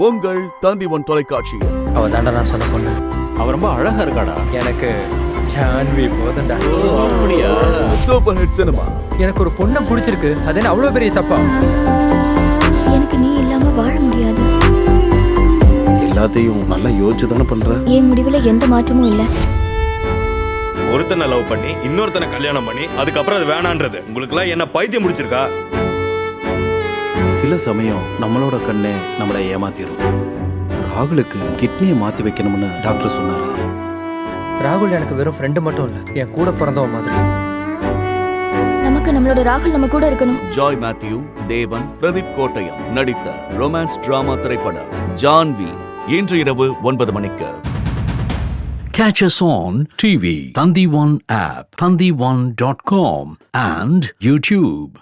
உங்கள் தந்திவன் தொலைக்காட்சி. அவ தாண்டா நான் சொன்ன பொண்ணு. அவ ரொம்ப அழகா இருக்காடா. எனக்கு ஜான்வி போதும்டா. அப்படியா? Super hit cinema. எனக்கு ஒரு பொண்ணை பிடிச்சிருக்கு, அது என்ன அவ்வளவு பெரிய தப்பா? எனக்கு நீ இல்லாம வாழ முடியாது. எல்லாத்தையும் நல்லா யோசிச்சு தானே பண்ற. என் முடிவுல எந்த மாற்றமும் இல்ல. ஒருத்தனை லவ் பண்ணி இன்னொருத்தனை கல்யாணம் பண்ணி அதுக்கப்புறம் அது வேணான்றது உங்களுக்கு எல்லாம் என்ன பைத்தியம் முடிச்சிருக்கா? சில சமயம் நம்மளோட கண்ணே நம்மளை ஏமாத்திரும். ராகுலுக்கு கிட்னியை மாத்தி வைக்கணும்னு டாக்டர் சொன்னாரு. ராகுல் எனக்கு வெறும் ஃப்ரெண்டு மட்டும் இல்ல, என் கூட பிறந்தவன் மாதிரி. நமக்கு நம்மளோட ராகுல் நம்ம கூட இருக்கணும். ஜாய் மேத்யூ, தேவன், பிரதீப் கோட்டயம் நடித்த ரொமான்ஸ் டிராமா திரைப்படம் ஜான்வி இன்று இரவு 9 மணிக்கு. Catch us on TV, Thandivan app, thandivan.com and YouTube.